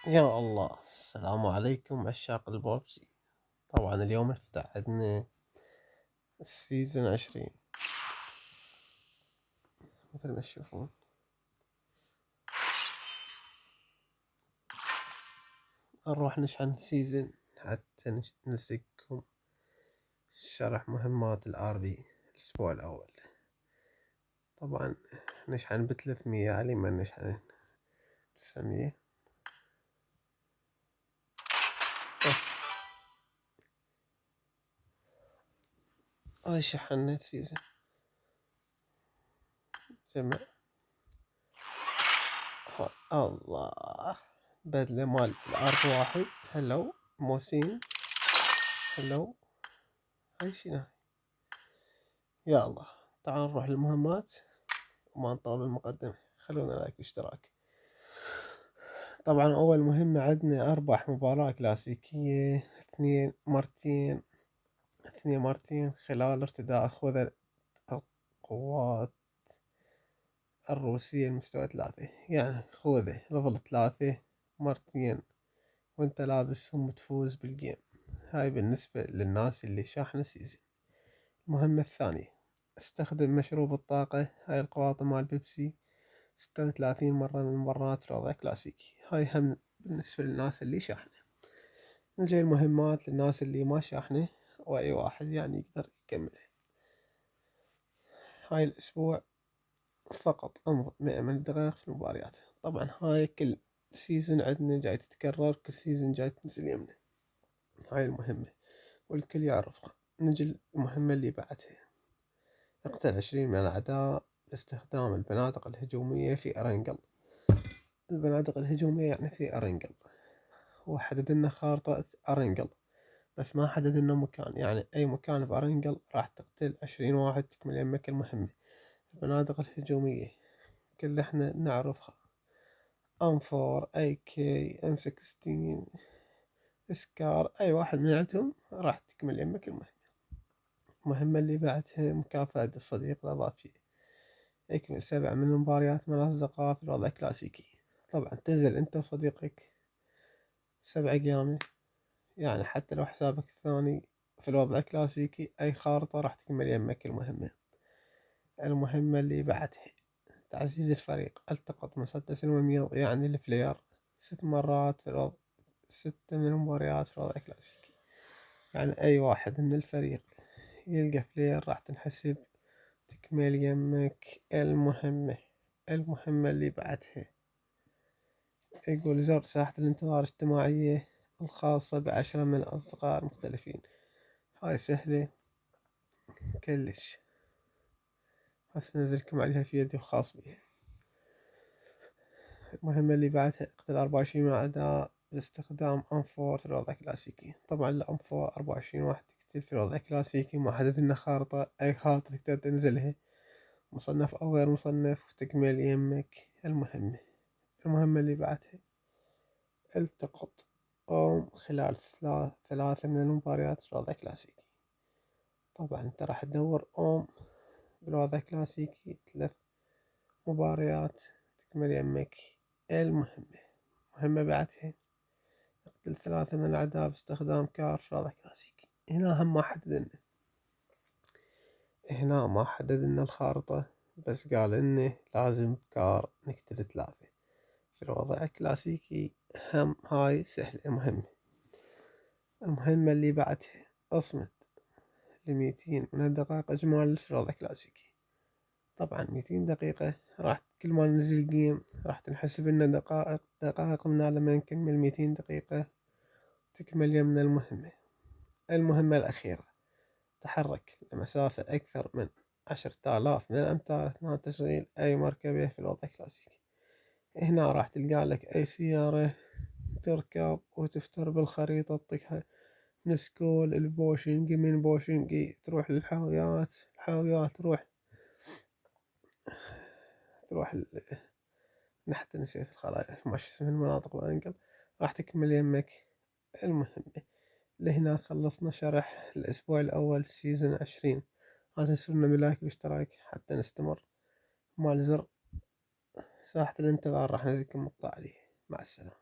يا الله، السلام عليكم عشاق البابجي. طبعا اليوم انفتح عندنا السيزن 20 مثل ما تشوفون. نروح نشحن السيزن حتى نسلككم شرح مهمات الآر بي الأسبوع الأول. طبعا نشحن ب300 علي ما نشحن 900. هاي شحنا السيزن جمع. الله، بدلة مال الآر1. هلو موسين، هلو. هاي شنو هاي؟ يا الله، تعال نروح للمهمات وما نطول المقدمة. خلونا لايك واشتراك. طبعا أول مهمة عندنا أربح مباراة كلاسيكية اثنين مرتين خلال ارتداء خوذة القوات الروسية المستوى 3، يعني خوذة ليفل 3 مرتين وانت لابسهم تفوز بالجيم. هاي بالنسبة للناس اللي شاحنة سيزن. المهمة الثانية، استخدم مشروب الطاقة. هاي القواطع مال بيبسي 36 مرة من المرات في وضع كلاسيكي. هاي هم بالنسبة للناس اللي شاحنة. نجي المهمات للناس اللي ما شاحنة وأي واحد يعني يقدر يكملها. هاي الأسبوع فقط أنظر 100 من الدقائق في المباريات. طبعا هاي كل سيزن عندنا جاي تتكرر، كل سيزن جاي تنزل يمنا. هاي المهمة والكل يعرفها. نجي المهمة اللي بعدها، اقتل 20 من الأعداء باستخدام البنادق الهجومية في أرنجل. البنادق الهجومية يعني في أرنجل، وحدد لنا خارطة أرنجل بس ما حدد لنا مكان، يعني أي مكان بأرنجل راح تقتل 20 واحد تكمل يمك المهمة. البنادق الهجومية كل احنا نعرفها، M4 AK M16 سكار، أي واحد من عندهم راح تكمل يمك المهمة. المهمة اللي بعدها مكافأة الصديق الإضافي. اكمل 7 من المباريات مع الأصدقاء في الوضع كلاسيكي. طبعا تنزل انت وصديقك 7 أيام، يعني حتى لو حسابك الثاني في الوضع كلاسيكي أي خارطة راح تكمل يمك المهمة. المهمة اللي بعدها تعزيز الفريق. التقط مسدس المميض يعني الفلير 6 مرات في الوضع، 6 من المباريات في الوضع كلاسيكي، يعني أي واحد من الفريق يلقى فلير راح تنحسب تكمل يمك المهمة. المهمة اللي بعدها يقول زر ساحة الانتظار الاجتماعية الخاصة ب10 من الأصدقاء المختلفين. هاي سهلة كلش، هسه ننزلكم عليها فيديو خاص بيها. المهمة اللي بعدها اقتل 24 من الأعداء باستخدام M4 في الوضع كلاسيكي. طبعا الM4 24 واحد تقتل في الوضع كلاسيكي، ما حدد لنا خارطة، أي خارطة تقدر تنزلها مصنف أو غير مصنف وتكمل يمك المهمة. المهمة اللي بعدها التقط خلال 3 من المباريات في الوضع كلاسيكي. طبعا انت راح تدور بالوضع كلاسيكي 3 مباريات تكمل يمك المهمة. مهمة بعدها اقتل 3 من الأعداء باستخدام كار في الوضع كلاسيكي. هنا هم ما حدد لنا الخارطة، بس قال انه لازم بكار نقتل 3 في الوضع كلاسيكي. هم هاي سهلة. المهمة اللي بعدها اصمت ل200 من الدقائق إجمالي في الوضع كلاسيكي. طبعا 200 دقيقة راح كل ما ننزل جيم راح تنحسب لنا دقائق من لما نكمل 200 دقيقة تكمل يمنا المهمة. المهمة الأخيرة، تحرك لمسافة أكثر من 10,000 من الأمتار أثناء تشغيل أي مركبة في الوضع كلاسيكي. هنا راح تلقى لك أي سيارة تركب وتفتر بالخريطة، تطيها نسكول البوشنجي، من بوشنجي تروح للحاويات، تروح نحت نسيت الخرائط ما شو اسم المناطق والانقل، راح تكمل يمك المهمة. لهنا خلصنا شرح الأسبوع الأول سيزن 20. لا تنسونا بلايك واشتراك حتى نستمر. مال زر ساحة الانتظار راح نزلكم مقطع عليه. مع السلامة.